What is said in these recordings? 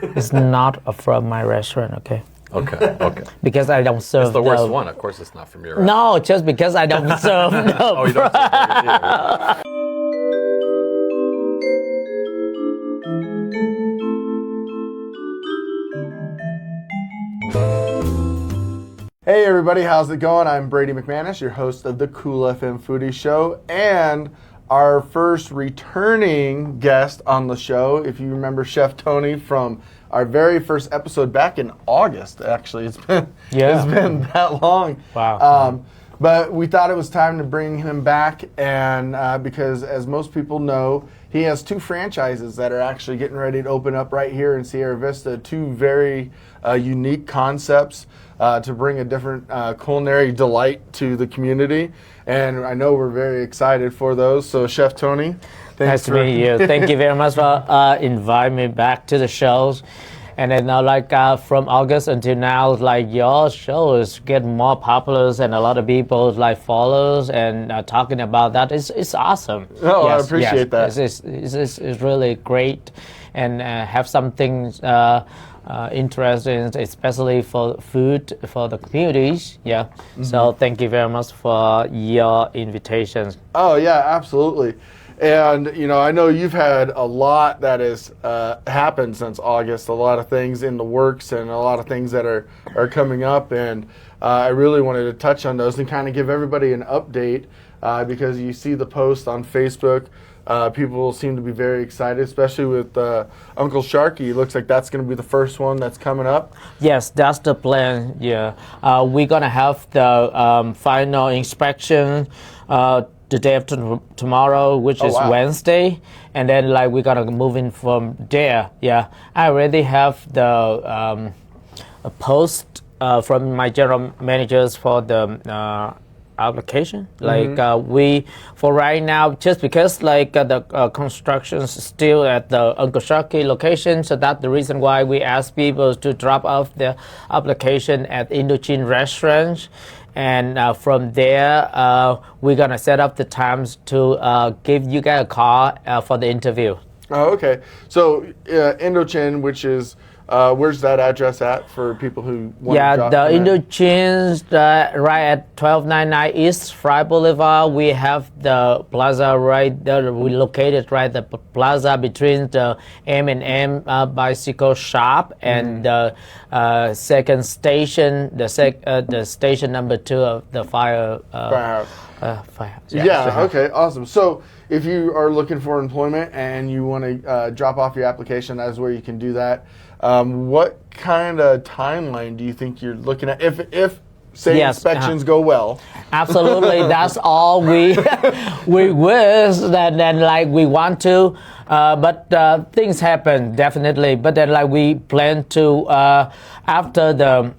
It's not from my restaurant, okay? Okay. Because I don't serve. It's the worst one. Of course, it's not from your restaurant. No, just because I don't serve. No. Oh, you don't serve burgers either. Hey everybody, how's it going? I'm Brady McManus, your host of the Coolfm Foodies show, and our first returning guest on the show. If you remember Chef Tony from our very first episode back in August, actually, it's been that long. Wow. But we thought it was time to bring him back, and because as most people know, he has two franchises that are actually getting ready to open up right here in Siera Vista. Two very unique concepts to bring a different culinary delight to the community. And I know we're very excited for those. So Chef Tony, Nice to meet you. Thank you very much for inviting me back to the shows. And then from August until now, your show is getting more popular, and a lot of people follows and talking about that. It's awesome. Oh, yes, I appreciate that. It's really great, and have something interesting, especially for food for the communities. Yeah. Mm-hmm. So thank you very much for your invitations. Oh yeah, absolutely. And, I know you've had a lot that has happened since August, a lot of things in the works and a lot of things that are coming up. And I really wanted to touch on those and kind of give everybody an update because you see the post on Facebook. People seem to be very excited, especially with Uncle Sharkii. It looks like that's going to be the first one that's coming up. Yes, that's the plan, yeah. We're going to have the final inspection the day after tomorrow, which is Wednesday, and then we're gonna move in from there. Yeah, I already have the a post from my general managers for the application. We for right now, just because the construction's still at the Uncle Sharkii location, so that's the reason why we ask people to drop off the application at Indochine Restaurant. And from there, we're going to set up the times to give you guys a call for the interview. Oh, okay. So Indochine, which is, where's that address at for people who want to drop the Indochine's right at 1299 East Fry Boulevard. We have the plaza right there. We located right the plaza between the M&M bicycle shop and the second station, the station number 2 of the firehouse. Yeah, okay, awesome. So if you are looking for employment and you want to drop off your application, that's where you can do that. What kind of timeline do you think you're looking at if inspections go well? Absolutely, that's all we wish that we want to, but things happen definitely. But then we plan to after the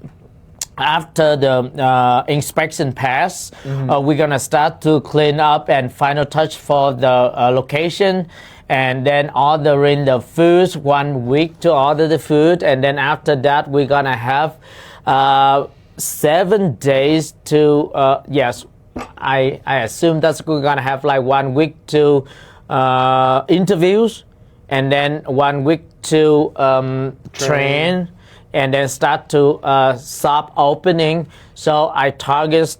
inspection pass, we're gonna start to clean up and final touch for the location. And then ordering the foods 1 week to order the food, and then after that we're gonna have 7 days to I assume that's we're gonna have 1 week to interviews, and then 1 week to train, and then start to shop opening. So I target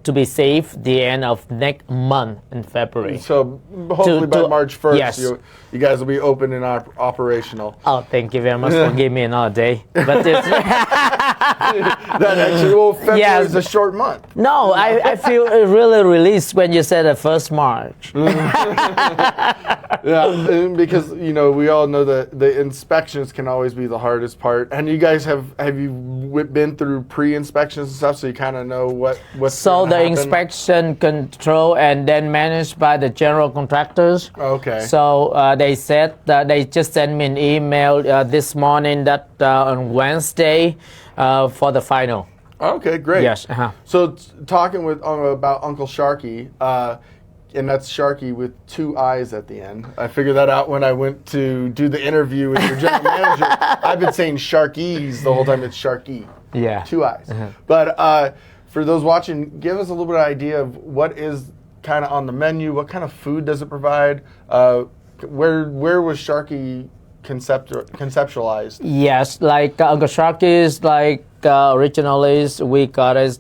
to be safe the end of next month in February. So hopefully by March 1st, yes. you guys will be open and operational. Oh, thank you very much for giving me another day. But that actually, February is a short month. No, I feel really released when you said the first March. Yeah, because we all know that the inspections can always be the hardest part. And you guys have you been through pre-inspections and stuff, so you kind of know what's so the inspection control and then managed by the general contractors. Okay. So they said they just sent me an email this morning that on Wednesday for the final. Okay, great. Yes. So talking about Uncle Sharkii, and that's Sharkii with 2 eyes at the end. I figured that out when I went to do the interview with your general manager. I've been saying Sharkies the whole time. It's Sharkii. Yeah. 2 eyes. But for those watching, give us a little bit of idea of what is kind of on the menu. What kind of food does it provide? Where was Sharkii conceptualized. Yes, like Uncle Sharkie's, like originally we got it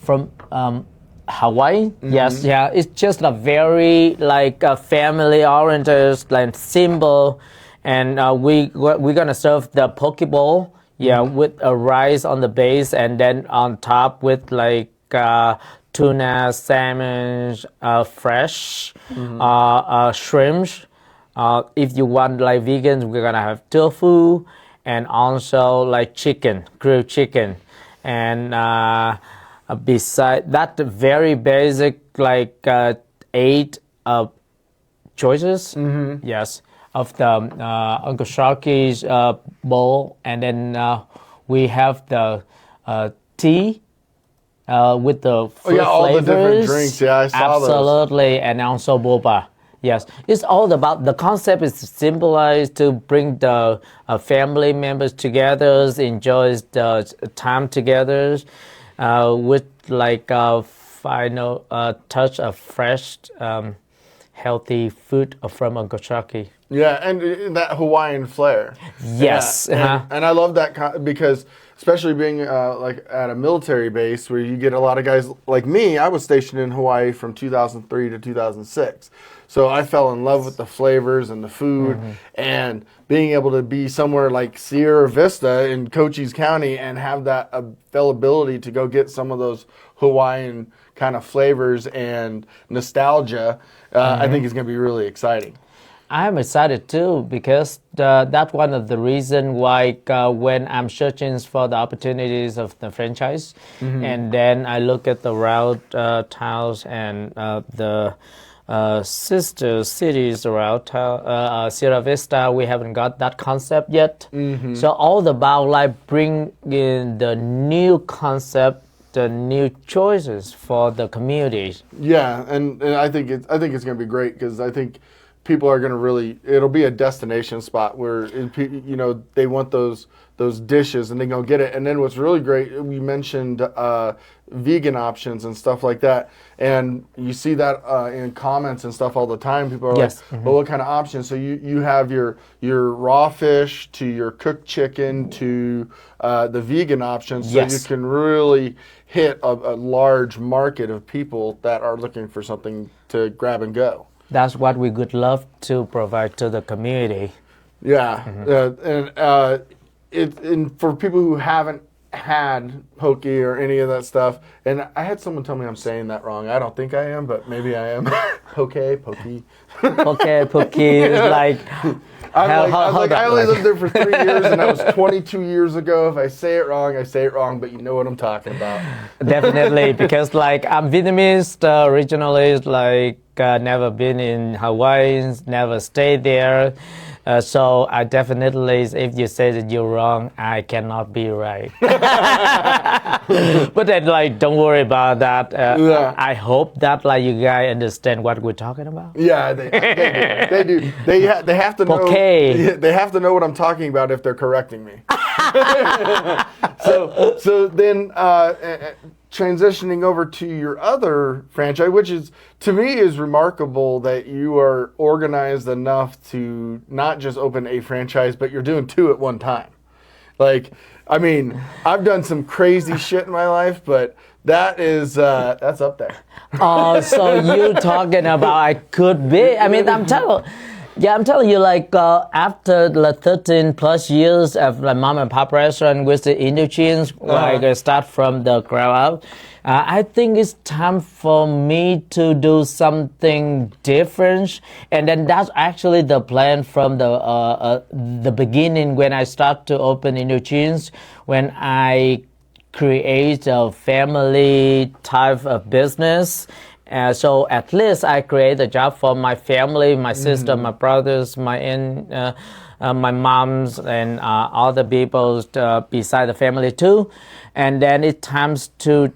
from Hawaii. Yes, yeah. It's just a very like family-oriented like symbol, and we're gonna serve the poke bowl. Yeah, with a rice on the base, and then on top with like tuna, salmon, fresh, shrimps. If you want like vegans, we're gonna have tofu, and also like chicken, grilled chicken, and beside that, very basic like 8 choices. Yes. Of the Uncle Sharkie's bowl, and then we have the tea with the fruit all flavors. the different drinks. Yeah, I saw those. Absolutely, and also boba. Yes, it's all about the concept is symbolized to bring the family members together, enjoy the time together, with like a final touch of fresh, healthy food from Uncle Sharkie. Yeah, and that Hawaiian flair. Yes. Yeah, and I love that because especially being like at a military base where you get a lot of guys like me. I was stationed in Hawaii from 2003 to 2006. So I fell in love with the flavors and the food, and being able to be somewhere like Siera Vista in Cochise County and have that availability to go get some of those Hawaiian kind of flavors and nostalgia, I think is going to be really exciting. I'm excited too because that's one of the reasons why when I'm searching for the opportunities of the franchise, and then I look at the route towns and the sister cities around Siera Vista, we haven't got that concept yet. So all about like bring in the new concept, the new choices for the communities. Yeah, and I think it's going to be great because I think people are going to really, it'll be a destination spot where, you know, they want those dishes and they go get it. And then what's really great, we mentioned vegan options and stuff like that. And you see that in comments and stuff all the time. People are like, well, what kind of options? So you have your raw fish to your cooked chicken to the vegan options. So you can really hit a large market of people that are looking for something to grab and go. That's what we would love to provide to the community. Yeah, and for people who haven't had poke or any of that stuff, and I had someone tell me I'm saying that wrong. I don't think I am, but maybe I am. Pokey. It's like... I only lived there for 3 years, and that was 22 years ago. If I say it wrong, I say it wrong, but you know what I'm talking about. Definitely, because like I'm Vietnamese originally, like never been in Hawaii, never stayed there. So I definitely, if you say that you're wrong, I cannot be right. But then, like, don't worry about that. I hope that, like, you guys understand what we're talking about. Yeah, they do. They have to know. Okay. They have to know what I'm talking about if they're correcting me. So then. Transitioning over to your other franchise, which is, to me, is remarkable that you are organized enough to not just open a franchise, but you're doing 2 at one time. Like, I mean, I've done some crazy shit in my life, but that is, that's up there. Oh, so you talking about I could be? I mean, I'm telling you, like, after the 13 plus years of the mom and pop restaurant with the Indochine, like I start from the ground up, I think it's time for me to do something different. And then that's actually the plan from the beginning when I start to open Indochine, when I create a family type of business. So at least I create a job for my family, my sister, my brothers, my aunt, my moms, and other people beside the family too. And then it's time to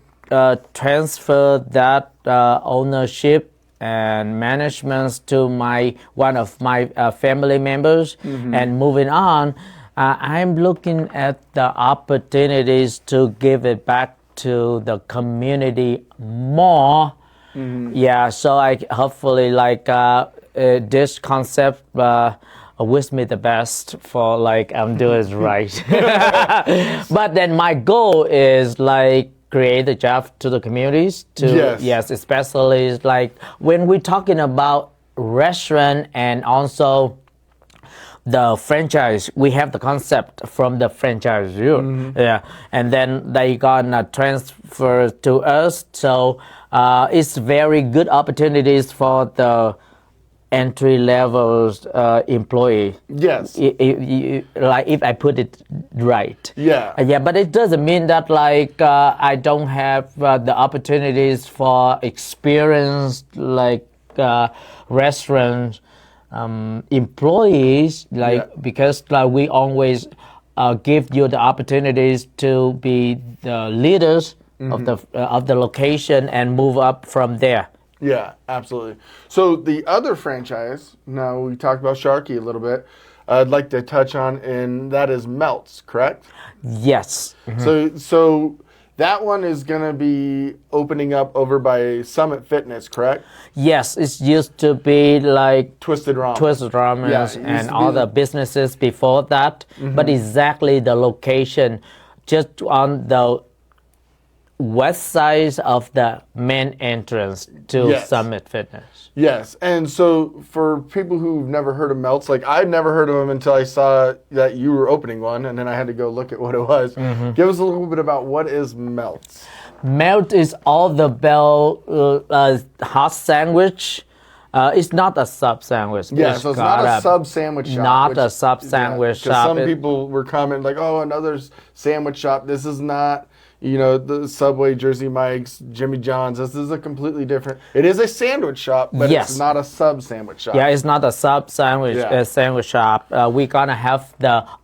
transfer that ownership and management to one of my family members. And moving on, I'm looking at the opportunities to give it back to the community more. Yeah, so I hopefully like this concept wish me the best for like I'm doing right. But then my goal is like create a job to the communities. Yes, especially like when we're talking about restaurant and also the franchise, we have the concept from the franchisor, yeah, and then they gonna transfer to us. So it's very good opportunities for the entry level employee. Yes. Like if I put it right. Yeah. Yeah, but it doesn't mean that like I don't have the opportunities for experienced like restaurant employees, like because like we always give you the opportunities to be the leaders of the location and move up from there. Yeah, absolutely. So the other franchise, now we talked about Sharkii a little bit, I'd like to touch on, and that is Melts, correct? Yes. So that one is going to be opening up over by Summit Fitness, correct? Yes, it used to be like Twisted Ramen. Twisted Ramen and all the businesses before that, but exactly the location just on the west side of the main entrance to Summit Fitness. Yes, and so for people who've never heard of Melts, like I'd never heard of them until I saw that you were opening one, and then I had to go look at what it was. Give us a little bit about what is Melts. Melt is all the bell hot sandwich. It's not a sub sandwich. Yeah, so it's not a sub sandwich shop. Not a sub sandwich shop. Some people were commenting like, "Oh, another sandwich shop." This is not, you know, the Subway, Jersey Mike's, Jimmy John's. This is a completely different. It is a sandwich shop, but it's not a sub sandwich shop. Yeah, it's not a sub sandwich sandwich shop. We're gonna have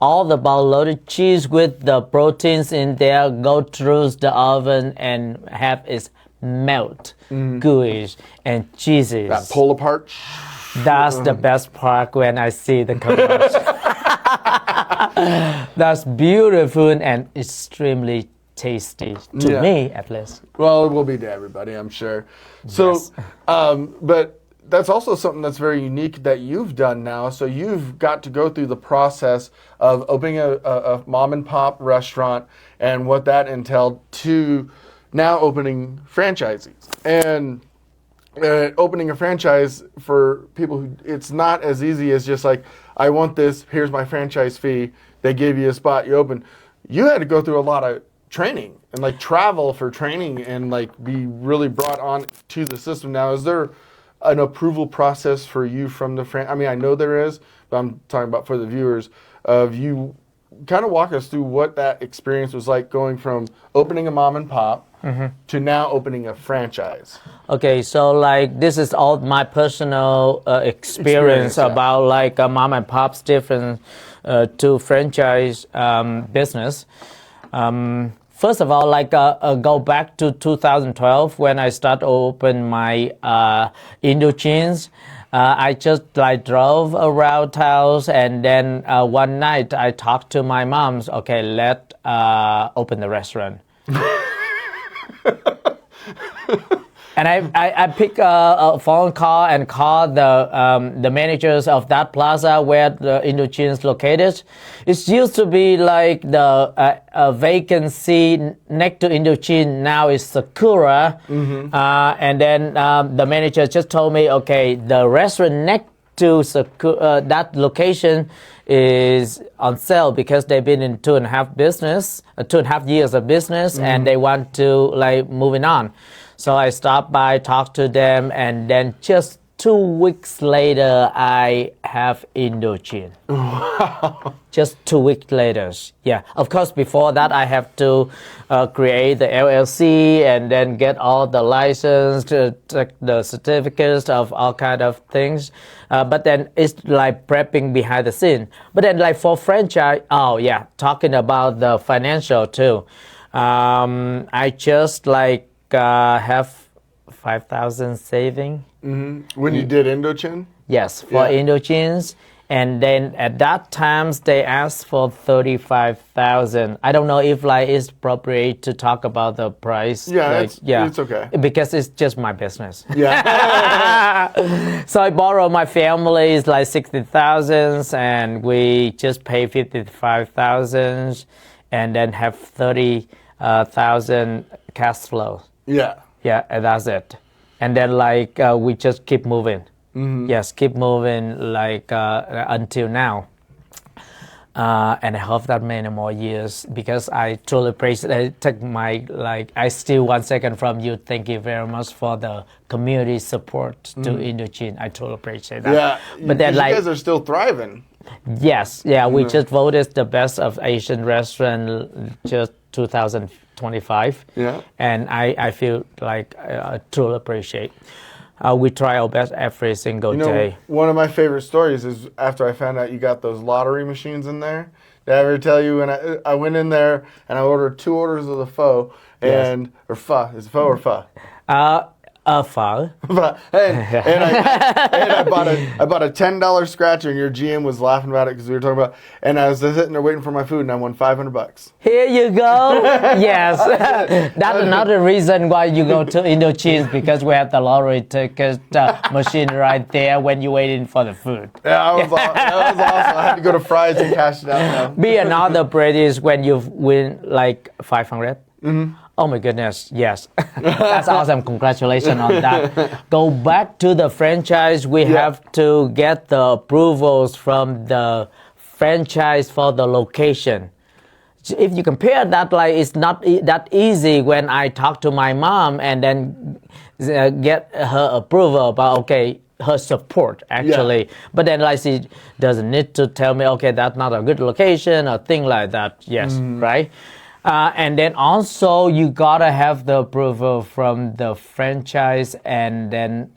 all the loaded cheese with the proteins in there go through the oven and have its melt, gooey and cheesy. That pull apart. That's the best part when I see the commercial. That's beautiful and extremely tasty to me, at least. Well, it will be to everybody, I'm sure. So, but that's also something that's very unique that you've done now. So you've got to go through the process of opening a mom and pop restaurant and what that entailed to now opening franchises. And opening a franchise for people who, it's not as easy as just like, I want this, here's my franchise fee, they give you a spot, you open. You had to go through a lot of training and like travel for training and like be really brought on to the system. Now, is there an approval process for you from the I mean, I know there is, but I'm talking about for the viewers of you. Kind of walk us through what that experience was like going from opening a mom and pop to now opening a franchise. Okay, so like this is all my personal experience about like a mom and pop's different to franchise business. First of all, like go back to 2012 when I started open my Indochines. I just like drove around towns, and then one night I talked to my moms. Okay, let's open the restaurant. And I pick a phone call and call the managers of that plaza where the Indochine located. It used to be like the vacancy next to Indochine. Now is Sakura. And then the manager just told me, okay, the restaurant next to Sakura, that location is on sale because they've been in 2.5 years of business, and they want to like moving on. So I stopped by, talked to them, and then just 2 weeks later, I have Indochine. Wow. Just 2 weeks later. Yeah. Of course, before that, I have to create the LLC and then get all the license, the certificates of all kind of things. But then it's like prepping behind the scene. But then like for franchise, talking about the financial too. I just like have 5,000 saving. When you did Indochine? Yes, for Indochines. And then at that times they asked for 35,000. I don't know if like it's appropriate to talk about the price. Yeah, like, it's okay. Because it's just my business. Yeah. So I borrowed my family's like 60,000 and we just pay 55,000 and then have 30,000 cash flow. Yeah. Yeah, and that's it. And then like we just keep moving. Yes, keep moving like until now. And I hope that many more years because I truly appreciate it. Take my I steal 1 second from you. Thank you very much for the community support to Indochine. I truly appreciate that. Yeah, but then you guys are still thriving. Yes, yeah, we just voted the best of Asian restaurant just 2025. Yeah, and I feel like I truly appreciate. We try our best every single day. One of my favorite stories is after I found out you got those lottery machines in there. Did I ever tell you when I went in there and I ordered 2 orders of the pho and or pho? Is it pho or pho? Pho. and I bought a $10 scratcher and your GM was laughing about it because we were talking about. And I was sitting there waiting for my food and I won $500. Here you go. Yes, that's another reason why you go to Indochine because we have the lottery ticket machine right there when you're waiting for the food. Yeah, that was awesome. I had to go to Fry's and cash it out now. Be another Brady is when you win like 500. Oh my goodness, yes. That's awesome. Congratulations on that. Go back to the franchise. We have to get the approvals from the franchise for the location. If you compare that, like it's not that easy when I talk to my mom and then get her approval about, okay, her support actually. But then like she doesn't need to tell me, okay, that's not a good location or thing like that. Yes, right? And then also you gotta have the approval from the franchise and then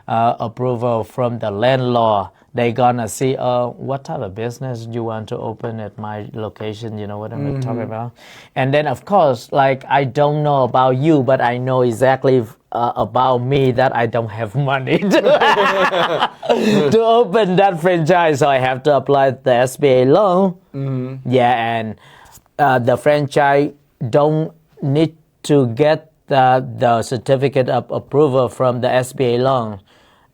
approval from the landlord. They gonna see what type of business you want to open at my location, you know what I'm talking about? And then of course, like I don't know about you, but I know exactly about me that I don't have money to open that franchise, so I have to apply the SBA loan. Yeah, and the franchise don't need to get the certificate of approval from the SBA loan.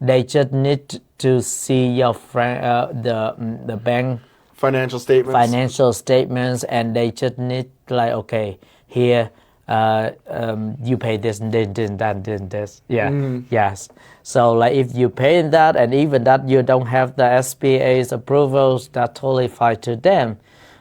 They just need to see your the bank financial statements, and they just need like, okay, here you pay this and this. Yeah, yes. So like if you pay that and even that you don't have the SBA's approvals, that's totally fine to them.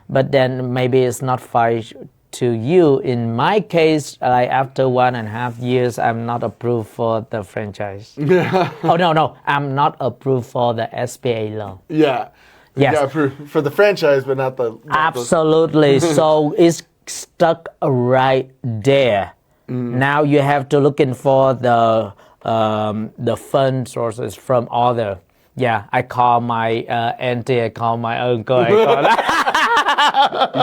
But then maybe it's not fine to you. In my case, like after 1.5 years, I'm not approved for the franchise. Oh no, I'm not approved for the SBA loan. Yeah. You got approved for the franchise, but not the. Absolutely. So it's stuck right there. Now you have to looking for the fund sources from other. Yeah, I call my auntie, I call my uncle. You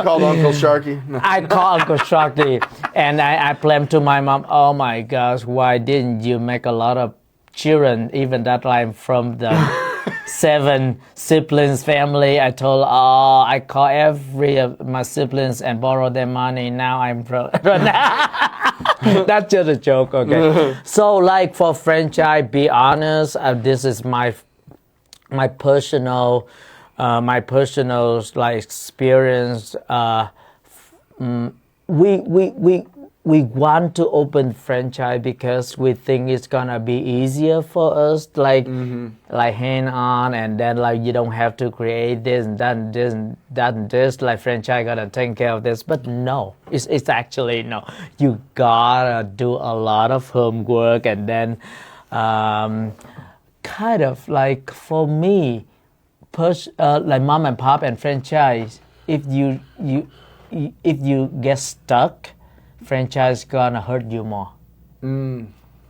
called Uncle Sharkii? No. I call Uncle Sharkii, and I blame to my mom, oh my gosh, why didn't you make a lot of children, even that I'm from the 7 siblings family. I told, I call every of my siblings and borrow their money, now I'm broke. That's just a joke, okay? So like for franchise, be honest, this is my personal like experience. We want to open franchise because we think it's gonna be easier for us, like hand on, and then like you don't have to create this and that and this and that and this. Like franchise gotta take care of this, but no, it's actually no. You gotta do a lot of homework and then. Kind of like for me, like mom and pop and franchise. If you get stuck, franchise gonna hurt you more.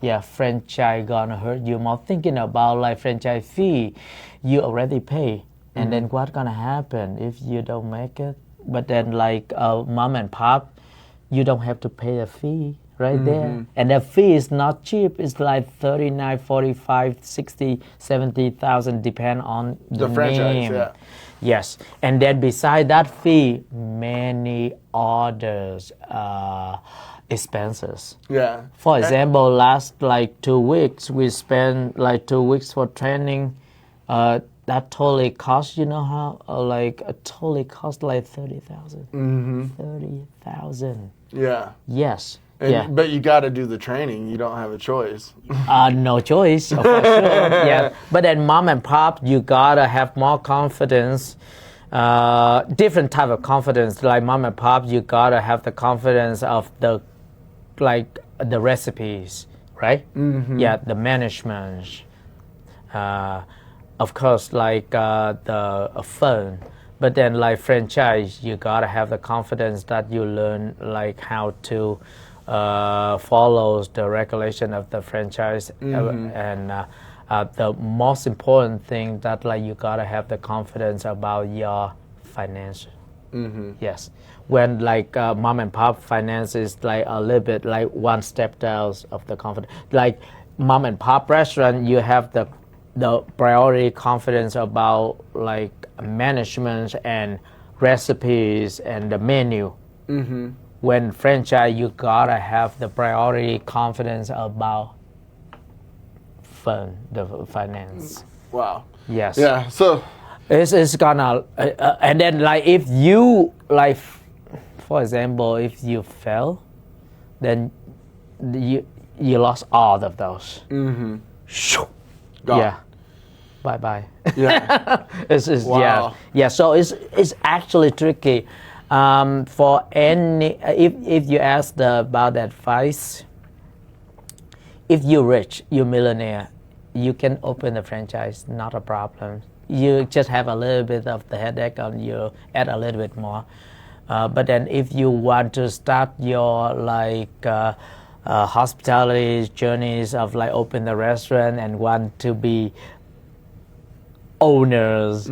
Yeah, franchise gonna hurt you more. Thinking about like franchise fee, you already pay, and then what gonna happen if you don't make it? But then like mom and pop, you don't have to pay a fee. right there. And the fee is not cheap. It's like 39, 45, 60, 70,000, depend on the franchise, name. yeah. Yes. And then beside that fee, many others expenses. Yeah. For example, last like 2 weeks, we spent like 2 weeks for training. That totally cost, you know how, totally cost like 30,000. 30,000. Yeah. Yes. And, But you got to do the training. You don't have a choice. No choice, for sure. Yeah. But then mom and pop, you gotta have more confidence. Different type of confidence. Like mom and pop, you gotta have the confidence of the recipes, right? Yeah, the management. Of course, like the phone. But then like franchise, you gotta have the confidence that you learn like how to follow the regulation of the franchise. And the most important thing that like you gotta have the confidence about your finance. Yes. When like mom and pop finance is like a little bit like one step down of the confidence. Like mom and pop restaurant, you have the priority confidence about like management and recipes and the menu. When franchise, you gotta have the priority confidence about the finance. Wow. Yes. Yeah. So it's gonna and then like if you like, for example, if you fail, then you lost all of those. Gone. Yeah. Bye bye. Yeah. Wow. Yeah. So it's actually tricky. For any, if you ask about advice, if you're rich, you're millionaire, you can open a franchise, not a problem. You just have a little bit of the headache and you add a little bit more. But then if you want to start your like hospitality journeys of like open a restaurant and want to be owners,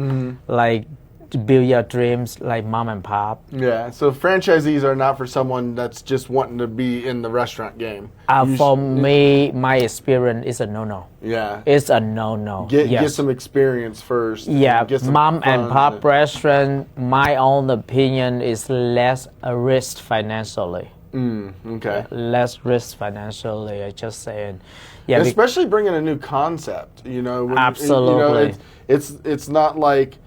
like to build your dreams like mom and pop. Yeah, so franchisees are not for someone that's just wanting to be in the restaurant game. For me, my experience is a no-no. Yeah. It's a no-no. Get some experience first. Yeah, get some mom and funds pop restaurant, my own opinion is less a risk financially. Okay. Less risk financially, I just saying. Yeah, especially bringing a new concept, you know. Absolutely. You know, it's not like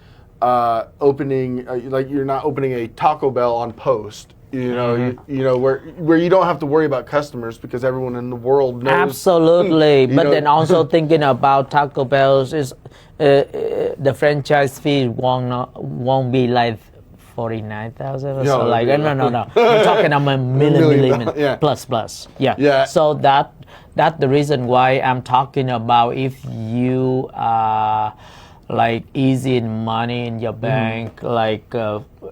opening like you're not opening a Taco Bell on post. You know, you know where you don't have to worry about customers because everyone in the world knows. Absolutely, but then also thinking about Taco Bell's is the franchise fee won't be like 49,000 or so. Like no. I'm talking about a million yeah. plus. Yeah. Yeah. So that's the reason why I'm talking about if you are like easy in money in your bank, like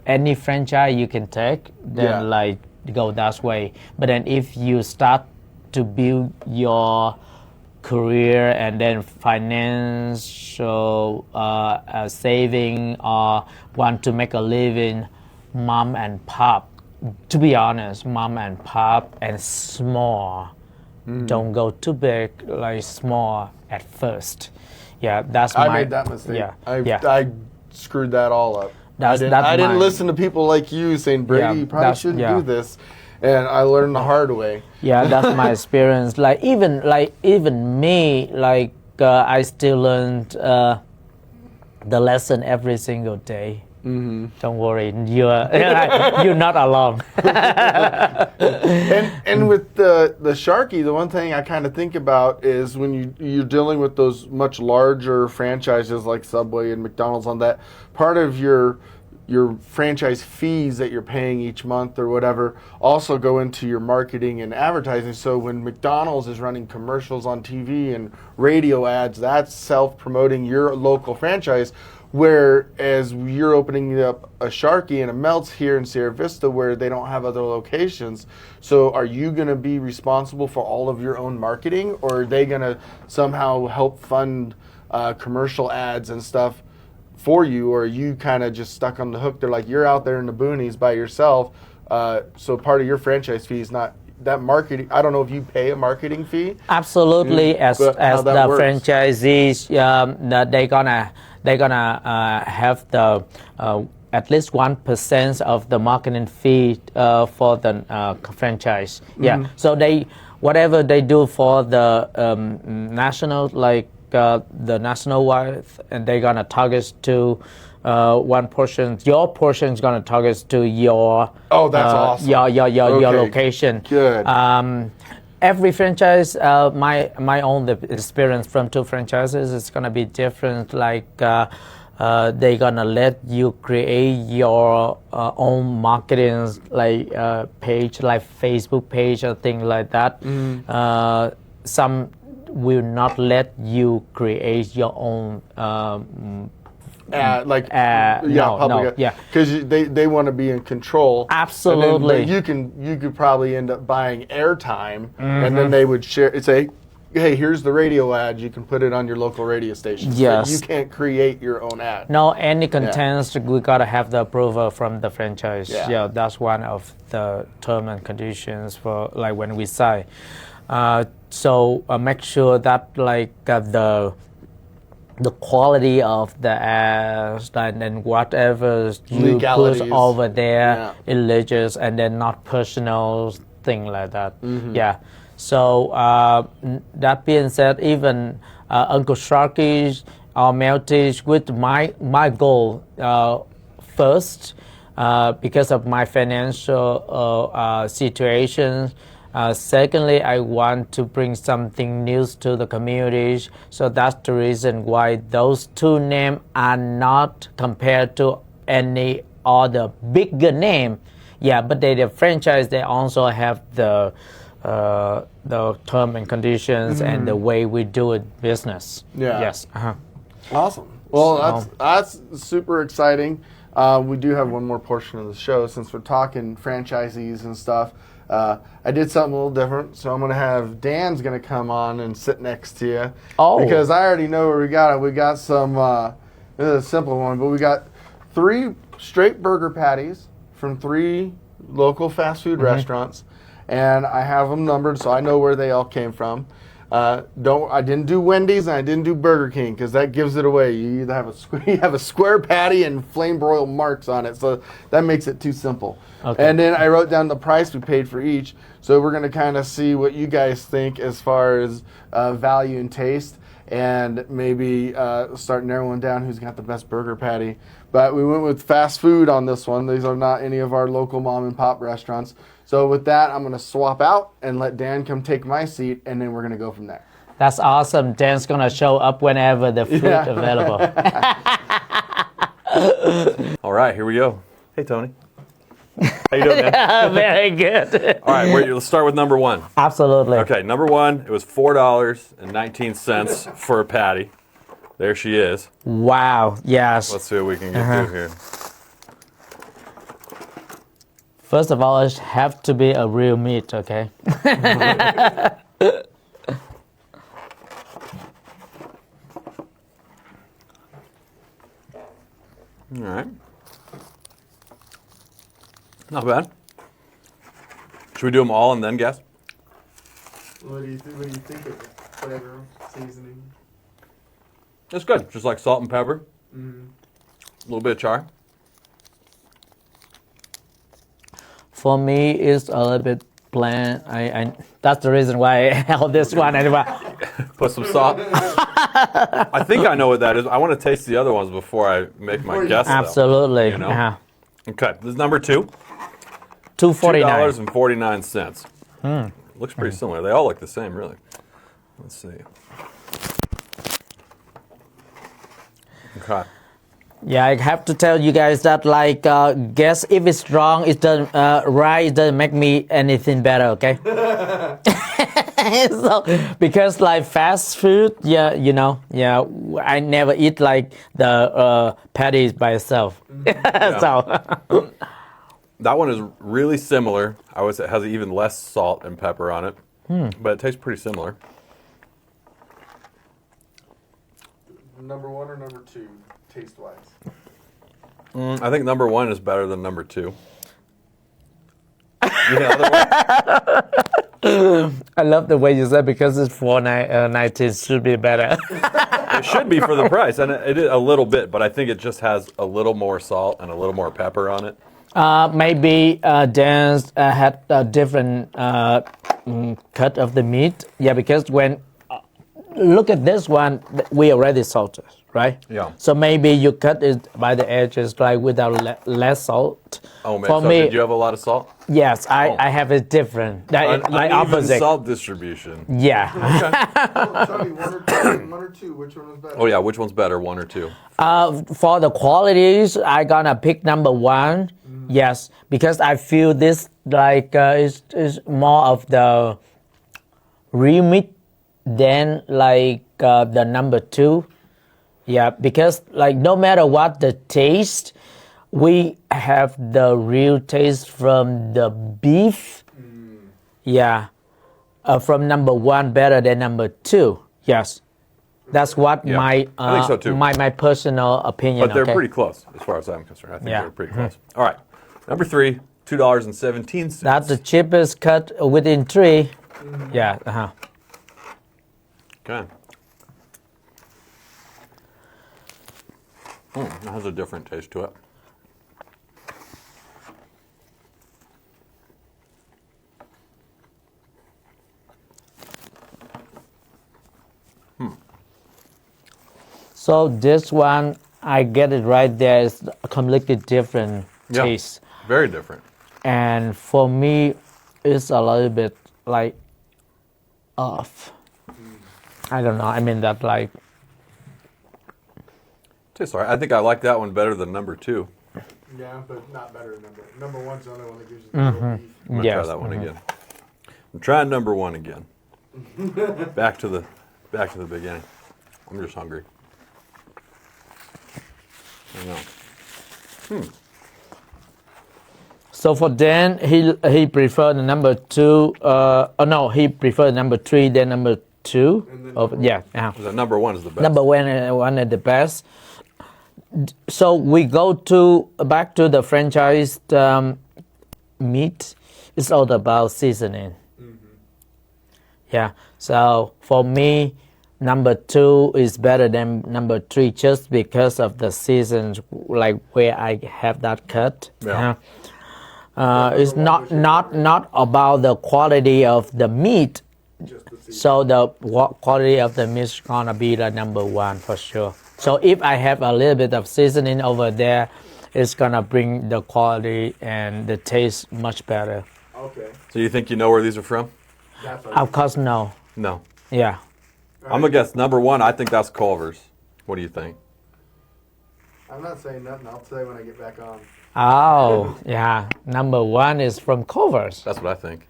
any franchise you can take, then like go that way. But then if you start to build your career and then financial saving or want to make a living, mom and pop, to be honest, mom and pop and small, don't go too big, like small at first. Yeah, that's I made that mistake. Yeah, I screwed that all up. I didn't listen to people like you saying, Brady, you probably shouldn't do this. And I learned the hard way. Yeah, that's my experience. Like even me, like I still learned the lesson every single day. Don't worry, you're not alone. and with the Sharkii, the one thing I kind of think about is when you're dealing with those much larger franchises like Subway and McDonald's, on that part of your franchise fees that you're paying each month or whatever also go into your marketing and advertising. So when McDonald's is running commercials on TV and radio ads, that's self-promoting your local franchise. Whereas you're opening up a Sharkii and a Melts here in Siera Vista where they don't have other locations. So are you going to be responsible for all of your own marketing, or are they going to somehow help fund commercial ads and stuff for you, or are you kind of just stuck on the hook? They're like, you're out there in the boonies by yourself, so part of your franchise fee is not that marketing. I don't know if you pay a marketing fee. Absolutely, as But how the that works. franchisees, they're gonna have the at least 1% of the marketing fee for the franchise. Yeah, so whatever they do for the national, like the national wide, and they're gonna target to one portion. Your portion is gonna target to your. Oh, that's awesome. Your Okay, location. good. Every franchise, my own experience from 2 franchises is gonna be different. Like they're gonna let you create your own marketing like page, like Facebook page or thing like that. Some will not let you create your own. Public, yeah. because they want to be in control. Absolutely. And then, you could probably end up buying airtime, and then they would say, "Hey, here's the radio ad. You can put it on your local radio station." Yes. So you can't create your own ad. No, any contents we gotta have the approval from the franchise. Yeah. That's one of the term and conditions for like when we sign. So make sure that like the quality of the ads and then whatever you Legalities. put over there Yeah. religious and then not personal thing like that. Yeah. So that being said, even Uncle Sharkii or Melts with my goal first because of my financial situation. Secondly, I want to bring something new to the community. So that's the reason why those 2 names are not compared to any other bigger name. Yeah, but the franchise, they also have the term and conditions and the way we do it business. Yeah. Yes. Awesome. Well, that's super exciting. We do have one more portion of the show since we're talking franchisees and stuff. I did something a little different, so I'm going to have Dan's going to come on and sit next to you. Oh. Because I already know where we got it. We got some, this is a simple one, but we got 3 straight burger patties from 3 local fast food restaurants, and I have them numbered so I know where they all came from. I didn't do Wendy's and I didn't do Burger King because that gives it away. You either have a square patty and flame broiled marks on it, so that makes it too simple. Okay. And then I wrote down the price we paid for each, so we're going to kind of see what you guys think as far as value and taste, and maybe start narrowing down who's got the best burger patty. But we went with fast food on this one. These are not any of our local mom and pop restaurants. So with that, I'm going to swap out and let Dan come take my seat, and then we're going to go from there. That's awesome. Dan's going to show up whenever the food available. All right, here we go. Hey, Tony. How you doing, man? Very good. All right, let's start with number 1. Absolutely. Okay, number 1, it was $4.19 for a patty. There she is. Wow. Yes. Let's see what we can get through here. First of all, it have to be a real meat, okay? All right. Not bad. Should we do them all and then guess? What do you think of it? Flavor, seasoning? It's good. Just like salt and pepper. A little bit of char. For me, it's a little bit bland. That's the reason why I held this one. Put some salt. I think I know what that is. I want to taste the other ones before I make my guess. Absolutely. Though, you know? Okay, this is number 2. $2.49. $2.49. Looks pretty similar. They all look the same, really. Let's see. Okay. Yeah, I have to tell you guys that, like, guess if it's wrong, it doesn't right. It doesn't make me anything better, okay? So, because like fast food, I never eat like the patties by itself. So. That one is really similar. I would say it has even less salt and pepper on it, but it tastes pretty similar. Number 1 or number 2, taste-wise? I think number 1 is better than number 2. What You know, other one? I love the way you said because it's $4.19 should be better. It should be for the price, and it is a little bit, but I think it just has a little more salt and a little more pepper on it. Maybe Dan had a different cut of the meat. Yeah, because when look at this one, we already salted, right? Yeah. So maybe you cut it by the edges, like without less salt. Oh man, For so me, did you have a lot of salt? yes, I have it different. Like Uneven opposite. salt distribution. Yeah. Tony, one or two, which one was better? Oh yeah, which one's better, one or two? For the qualities, I gonna pick number one. Yes, because I feel this like is more of the real meat than like the number two. Yeah, because like no matter what the taste, we have the real taste from the beef. Yeah, from number one better than number two. Yes. That's what Yeah, my I think so too. my personal opinion. But they're okay? pretty close as far as I'm concerned. I think Yeah. they're pretty close. All right, number three, $2.17. That's the cheapest cut within three. Yeah. Okay. It has a different taste to it. So this one, I get it right there. It's a completely different Yeah. taste. Very different. And for me, it's a little bit like off. I don't know. I mean that like Tastes all right. I think I like that one better than number two. Yeah, but not better than number one's the only one that gives you the real beef. I'm gonna try that one again. I'm trying number one again. back to the beginning. I'm just hungry. I know. so for Dan, he preferred the number two. No, he preferred number three than number two. Yeah. The number one is the best. Number one is the best. So we go back to the franchised meat. It's all about seasoning. Yeah. So for me, number two is better than number three just because of the seasons, like where I have that cut. Yeah. It's not about the quality of the meat. So the quality of the meat is gonna be the number one for sure. So if I have a little bit of seasoning over there, it's gonna bring the quality and the taste much better. Okay. So you think you know where these are from? Of course, no. No. Yeah. I'm gonna guess number one. I think that's Culver's. What do you think? I'm not saying nothing. I'll say when I get back on. Oh, yeah. Number one is from Culver's. That's what I think.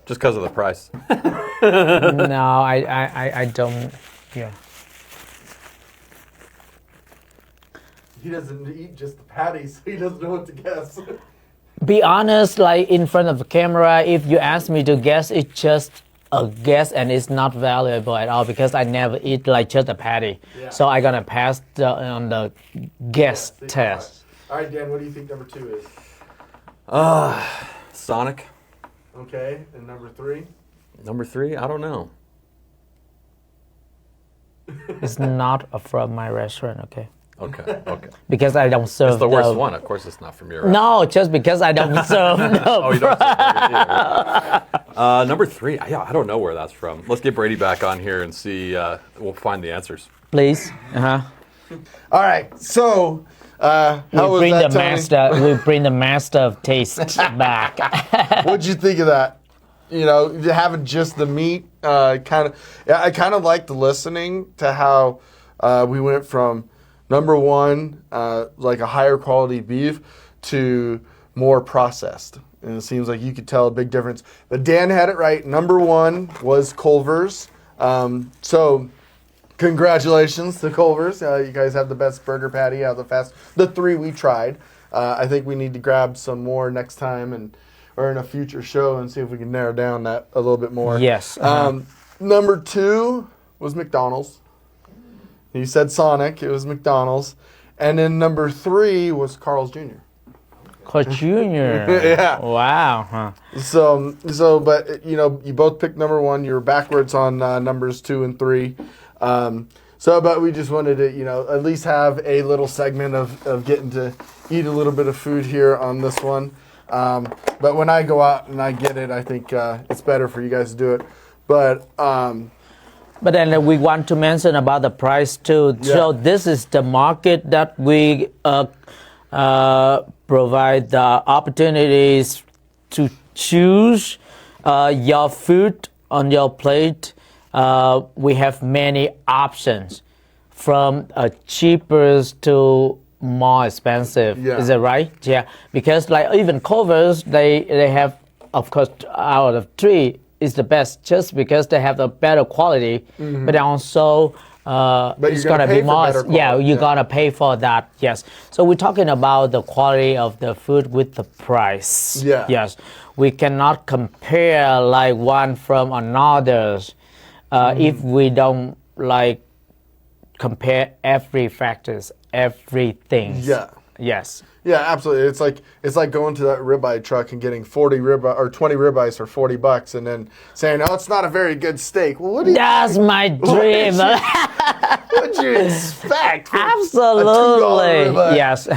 Just because of the price. No, I don't. Yeah. He doesn't eat just the patties, so he doesn't know what to guess. Be honest, like in front of the camera, if you ask me to guess, it's just a guess and it's not valuable at all because I never eat like just a patty. Yeah. So I'm gonna pass on the guess test. All right, Dan, what do you think number two is? Sonic. Okay, and number three? Number three, I don't know. It's not from my restaurant, okay? Okay. Because I don't serve It's the worst the- one. Of course, it's not from your restaurant. No, just because I don't serve. Oh, you don't say burgers. Number three, I don't know where that's from. Let's get Brady back on here and see. We'll find the answers. Please. All right, so how was We that, Tony? we bring the master of taste back. What'd you think of that? You know, having just the meat, I kind of liked listening to how we went from number one, like a higher quality beef, to more processed. And it seems like you could tell a big difference. But Dan had it right. Number one was Culver's. So congratulations to Culver's. You guys have the best burger patty out of the three we tried. I think we need to grab some more next time or in a future show and see if we can narrow down that a little bit more. Yes. Number two was McDonald's. You said Sonic. It was McDonald's. And then number three was Carl's Jr. Carl Jr. Yeah. Wow. Huh. But you both picked number 1. You were backwards on numbers 2 and 3. But we just wanted to, at least have a little segment of getting to eat a little bit of food here on this one. But when I go out and I get it, I think it's better for you guys to do it. But then we want to mention about the price too. Yeah. So this is the market that we provide the opportunities to choose your food on your plate. We have many options from cheapest to more expensive. Yeah. Is that right? Yeah. Because like even Culver's, they have, of course, out of 3 is the best just because they have a better quality, but also it's gonna be more. Yeah, you're gonna pay for that. Yes. So we're talking about the quality of the food with the price. Yeah. Yes. We cannot compare like one from another's if we don't like compare every factors, everything. Yeah. Yes. Yeah, absolutely. It's like going to that ribeye truck and getting 20 ribeyes for $40 and then saying, "Oh, it's not a very good steak." Well, what do you? That's my dream. What'd you expect? For Absolutely. a $2 ribeye? Yes.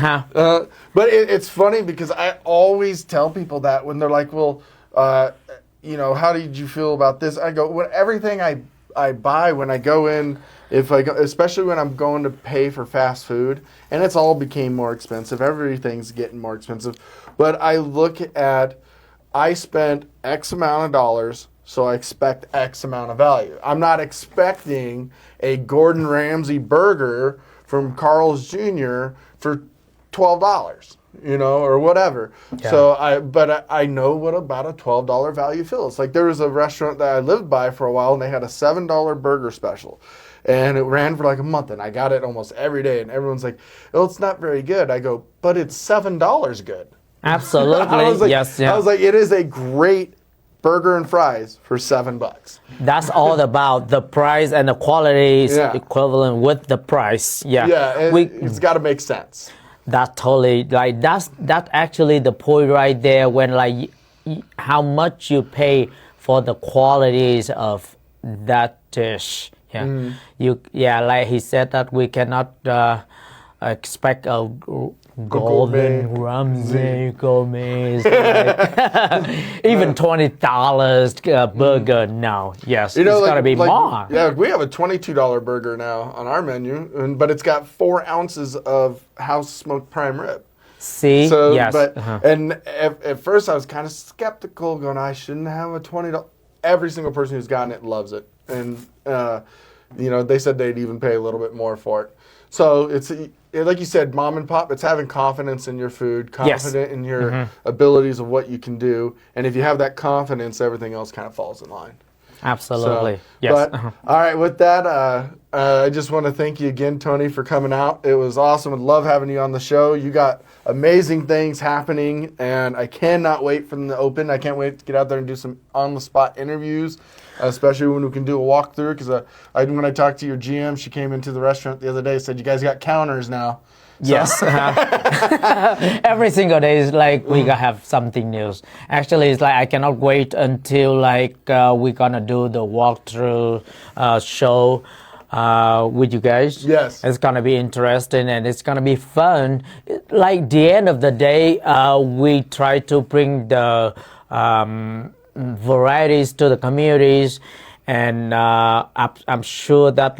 But it's funny because I always tell people that when they're like, "Well, how did you feel about this?" I go, "Well, everything I buy when I go in." If I go, especially when I'm going to pay for fast food, and it's all became more expensive. Everything's getting more expensive. But I look at, I spent X amount of dollars, so I expect X amount of value. I'm not expecting a Gordon Ramsay burger from Carl's Jr. for $12, or whatever. Yeah. So I know what about a $12 value feels. Like there was a restaurant that I lived by for a while, and they had a $7 burger special. And it ran for like a month, and I got it almost every day. And everyone's like, "Oh, it's not very good." I go, "But it's $7 good." Absolutely. I was like, Yes. Yeah. I was like, it is a great burger and fries for $7. That's all about the price, and the quality is equivalent with the price. Yeah. Yeah, and it's got to make sense. That totally that's actually the point right there. When like how much you pay for the qualities of that dish. Yeah. Like he said that we cannot expect a Gordon Ramsay gourmet even $20 burger. No, yes, it's gotta be more. Yeah, we have a $22 burger now on our menu, but it's got 4 ounces of house smoked prime rib. See, so, yes, and at first I was kind of skeptical, going, I shouldn't have a $20. Every single person who's gotten it loves it, and they said they'd even pay a little bit more for it. So it's like you said, mom and pop. It's having confidence in your food, confident in your abilities of what you can do, and if you have that confidence, everything else kind of falls in line. Absolutely. So, yes. But, all right, with that, I just want to thank you again, Tony, for coming out. It was awesome. I love having you on the show. You got amazing things happening, and I cannot wait for them to open. I can't wait to get out there and do some on-the-spot interviews, especially when we can do a walkthrough. Because when I talked to your GM, she came into the restaurant the other day and said, "You guys got counters now." So. Yes. Every single day is like we gotta have something new. Actually, it's like I cannot wait until we're gonna do the walkthrough show with you guys. Yes. It's gonna be interesting and it's gonna be fun. Like the end of the day, we try to bring the varieties to the communities, and I'm sure that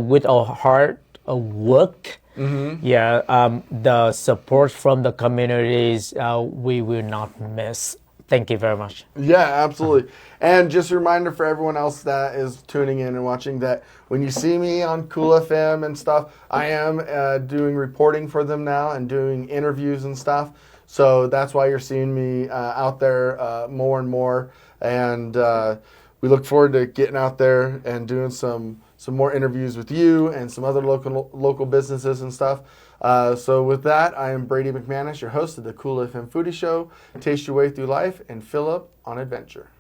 with our hard work. The support from the communities, we will not miss. Thank you very much. Yeah, absolutely. And just a reminder for everyone else that is tuning in and watching that when you see me on Coolfm and stuff, I am doing reporting for them now and doing interviews and stuff. So that's why you're seeing me out there more and more. And we look forward to getting out there and doing some more interviews with you and some other local businesses and stuff. So with that, I am Brady McManus, your host of the Coolfm Foodies Show. Taste your way through life and fill up on adventure.